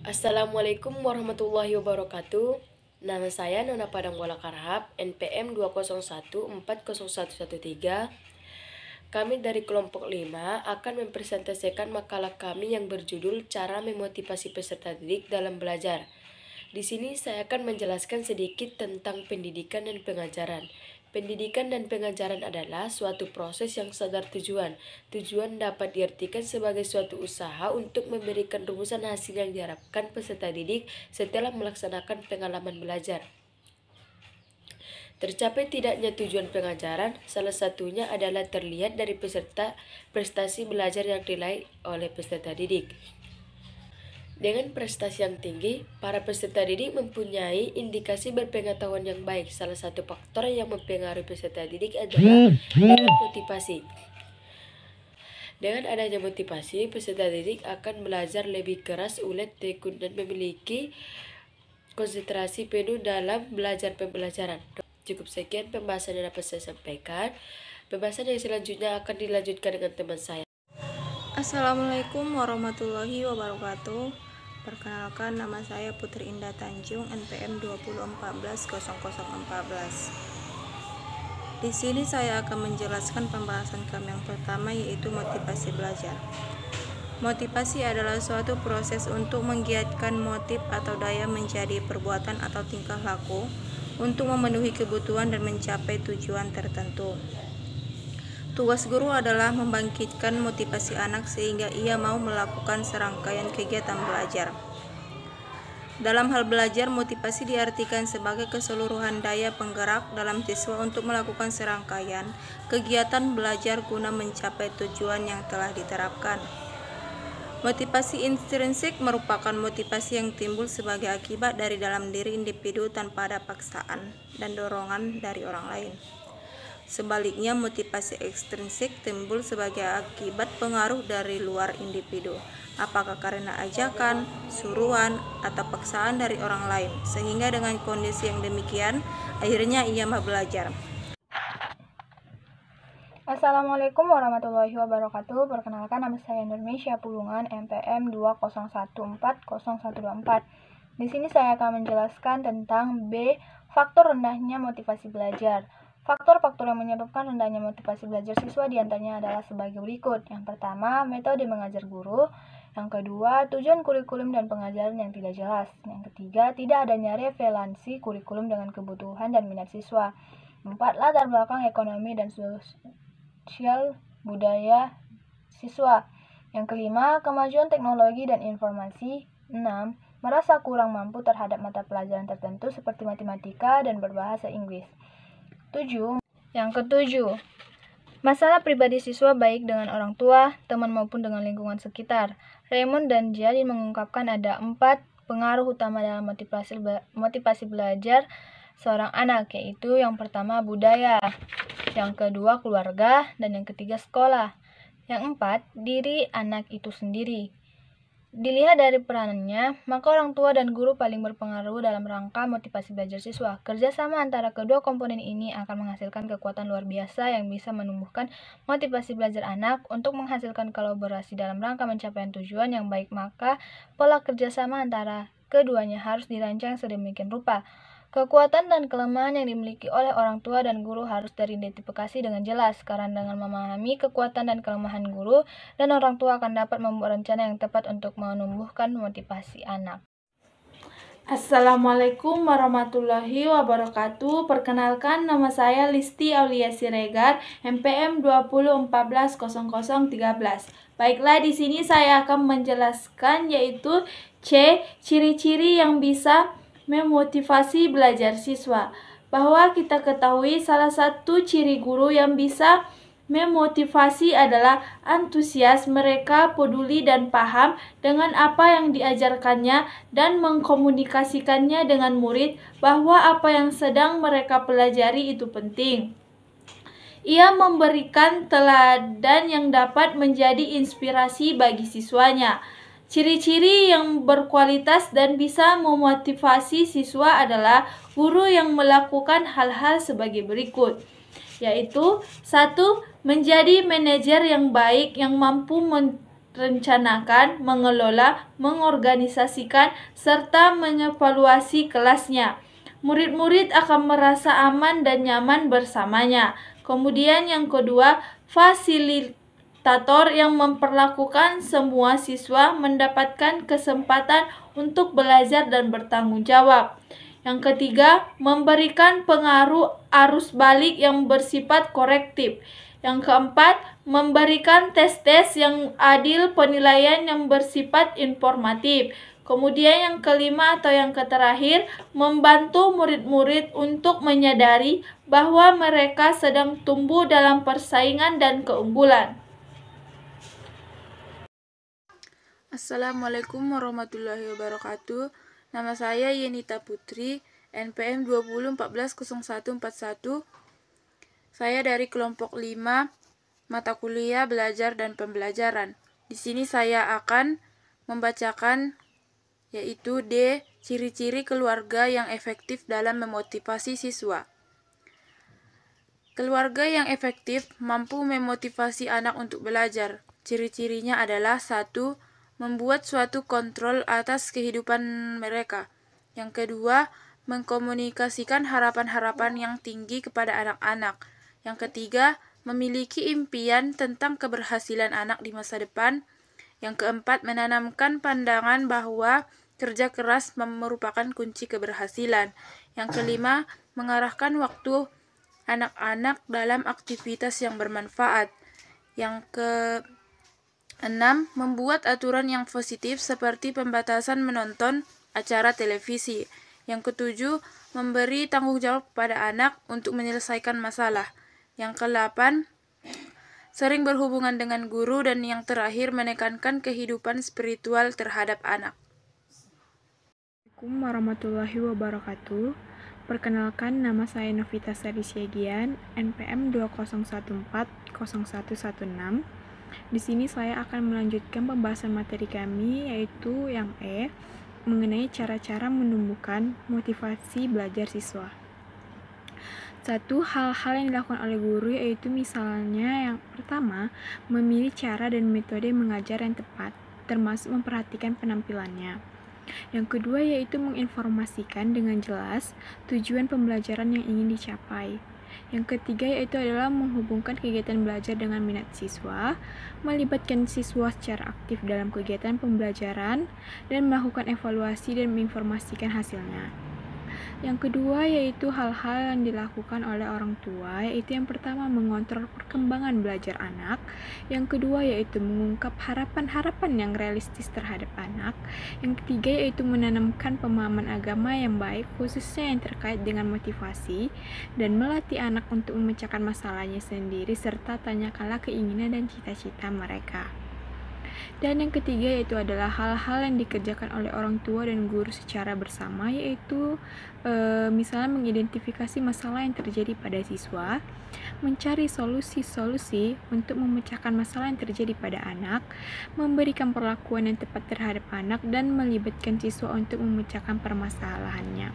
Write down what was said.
Assalamualaikum warahmatullahi wabarakatuh. Nama saya Nona Padang Bola Karhab, NPM 201401113. Kami dari kelompok 5 akan mempresentasikan makalah kami yang berjudul Cara Memotivasi Peserta Didik dalam Belajar. Di sini saya akan menjelaskan sedikit tentang pendidikan dan pengajaran. Pendidikan dan pengajaran adalah suatu proses yang sadar tujuan. Tujuan dapat diartikan sebagai suatu usaha untuk memberikan rumusan hasil yang diharapkan peserta didik setelah melaksanakan pengalaman belajar. Tercapai tidaknya tujuan pengajaran, salah satunya adalah terlihat dari prestasi belajar yang diraih oleh peserta didik. Dengan prestasi yang tinggi, para peserta didik mempunyai indikasi berpengetahuan yang baik. Salah satu faktor yang mempengaruhi peserta didik adalah dengan motivasi. Dengan adanya motivasi, peserta didik akan belajar lebih keras, ulet, tekun, dan memiliki konsentrasi penuh dalam pembelajaran. Cukup sekian pembahasan yang dapat saya sampaikan. Pembahasan yang selanjutnya akan dilanjutkan dengan teman saya. Assalamualaikum warahmatullahi wabarakatuh. Perkenalkan, nama saya Putri Indah Tanjung, NPM 2014-0014. Di sini saya akan menjelaskan pembahasan kami yang pertama, yaitu motivasi belajar. Motivasi adalah suatu proses untuk menggiatkan motif atau daya menjadi perbuatan atau tingkah laku untuk memenuhi kebutuhan dan mencapai tujuan tertentu. Tugas guru adalah membangkitkan motivasi anak sehingga ia mau melakukan serangkaian kegiatan belajar. Dalam hal belajar, motivasi diartikan sebagai keseluruhan daya penggerak dalam siswa untuk melakukan serangkaian kegiatan belajar guna mencapai tujuan yang telah diterapkan. Motivasi intrinsik merupakan motivasi yang timbul sebagai akibat dari dalam diri individu tanpa ada paksaan dan dorongan dari orang lain. Sebaliknya, motivasi ekstrinsik timbul sebagai akibat pengaruh dari luar individu, apakah karena ajakan, suruhan, atau paksaan dari orang lain, sehingga dengan kondisi yang demikian, akhirnya ia mau belajar. Assalamualaikum warahmatullahi wabarakatuh. Perkenalkan, nama saya Nurmisya Pulungan, NPM 2014014. Di sini saya akan menjelaskan tentang B, faktor rendahnya motivasi belajar. Faktor-faktor yang menyebabkan rendahnya motivasi belajar siswa diantaranya adalah sebagai berikut. Yang pertama, metode mengajar guru. Yang kedua, tujuan kurikulum dan pengajaran yang tidak jelas. Yang ketiga, tidak adanya relevansi kurikulum dengan kebutuhan dan minat siswa. 4. Latar belakang ekonomi dan sosial budaya siswa. Yang kelima, kemajuan teknologi dan informasi. 6. Merasa kurang mampu terhadap mata pelajaran tertentu seperti matematika dan berbahasa Inggris. 7. Yang ketujuh, masalah pribadi siswa baik dengan orang tua, teman maupun dengan lingkungan sekitar. Raymond dan Jadi mengungkapkan ada 4 pengaruh utama dalam motivasi belajar seorang anak, yaitu yang pertama budaya, yang kedua keluarga, dan yang ketiga sekolah. Yang 4, diri anak itu sendiri. Dilihat dari peranannya, maka orang tua dan guru paling berpengaruh dalam rangka motivasi belajar siswa. Kerjasama antara kedua komponen ini akan menghasilkan kekuatan luar biasa yang bisa menumbuhkan motivasi belajar anak untuk menghasilkan kolaborasi dalam rangka mencapai tujuan yang baik. Maka pola kerjasama antara keduanya harus dirancang sedemikian rupa. Kekuatan dan kelemahan yang dimiliki oleh orang tua dan guru harus teridentifikasi dengan jelas, karena dengan memahami kekuatan dan kelemahan guru dan orang tua akan dapat membuat rencana yang tepat untuk menumbuhkan motivasi anak. Assalamualaikum warahmatullahi wabarakatuh. Perkenalkan, nama saya Listi Aulia Siregar, NPM 2014-0013. Baiklah, di sini saya akan menjelaskan yaitu C, ciri-ciri yang bisa memotivasi belajar siswa. Bahwa kita ketahui salah satu ciri guru yang bisa memotivasi adalah antusias, mereka peduli dan paham dengan apa yang diajarkannya dan mengkomunikasikannya dengan murid bahwa apa yang sedang mereka pelajari itu penting. Ia memberikan teladan yang dapat menjadi inspirasi bagi siswanya. Ciri-ciri yang berkualitas dan bisa memotivasi siswa adalah guru yang melakukan hal-hal sebagai berikut, yaitu 1. Menjadi manajer yang baik yang mampu merencanakan, mengelola, mengorganisasikan, serta mengevaluasi kelasnya. Murid-murid akan merasa aman dan nyaman bersamanya. Kemudian yang kedua, fasilitator yang memperlakukan semua siswa mendapatkan kesempatan untuk belajar dan bertanggung jawab. Yang ketiga, memberikan pengaruh arus balik yang bersifat korektif. Yang keempat, memberikan tes-tes yang adil, penilaian yang bersifat informatif. Kemudian yang kelima atau yang terakhir, membantu murid-murid untuk menyadari bahwa mereka sedang tumbuh dalam persaingan dan keunggulan. Assalamualaikum warahmatullahi wabarakatuh. Nama saya Yenita Putri, NPM 20140141. Saya dari kelompok 5, mata kuliah belajar dan pembelajaran. Di sini saya akan membacakan yaitu D. Ciri-ciri keluarga yang efektif dalam memotivasi siswa. Keluarga yang efektif mampu memotivasi anak untuk belajar. Ciri-cirinya adalah 1. Membuat suatu kontrol atas kehidupan mereka. Yang kedua, mengkomunikasikan harapan-harapan yang tinggi kepada anak-anak. Yang ketiga, memiliki impian tentang keberhasilan anak di masa depan. Yang keempat, menanamkan pandangan bahwa kerja keras merupakan kunci keberhasilan. Yang kelima, mengarahkan waktu anak-anak dalam aktivitas yang bermanfaat. Yang keenam, membuat aturan yang positif seperti pembatasan menonton acara televisi. Yang ketujuh, memberi tanggung jawab kepada anak untuk menyelesaikan masalah. Yang kedelapan, sering berhubungan dengan guru. Dan yang terakhir, menekankan kehidupan spiritual terhadap anak. Assalamualaikum warahmatullahi wabarakatuh. Perkenalkan, nama saya Novita Sari Syagian, NPM 20140116. Di sini saya akan melanjutkan pembahasan materi kami, yaitu yang E, mengenai cara-cara menumbuhkan motivasi belajar siswa. 1. Hal-hal yang dilakukan oleh guru, yaitu misalnya yang pertama, memilih cara dan metode mengajar yang tepat, termasuk memperhatikan penampilannya. Yang kedua yaitu menginformasikan dengan jelas tujuan pembelajaran yang ingin dicapai. Yang ketiga yaitu adalah menghubungkan kegiatan belajar dengan minat siswa, melibatkan siswa secara aktif dalam kegiatan pembelajaran, dan melakukan evaluasi dan menginformasikan hasilnya. Yang kedua yaitu hal-hal yang dilakukan oleh orang tua, yaitu yang pertama mengontrol perkembangan belajar anak, yang kedua yaitu mengungkap harapan-harapan yang realistis terhadap anak, yang ketiga yaitu menanamkan pemahaman agama yang baik khususnya yang terkait dengan motivasi, dan melatih anak untuk memecahkan masalahnya sendiri serta tanyakanlah keinginan dan cita-cita mereka. Dan yang ketiga yaitu adalah hal-hal yang dikerjakan oleh orang tua dan guru secara bersama, yaitu misalnya mengidentifikasi masalah yang terjadi pada siswa, mencari solusi-solusi untuk memecahkan masalah yang terjadi pada anak, memberikan perlakuan yang tepat terhadap anak, dan melibatkan siswa untuk memecahkan permasalahannya.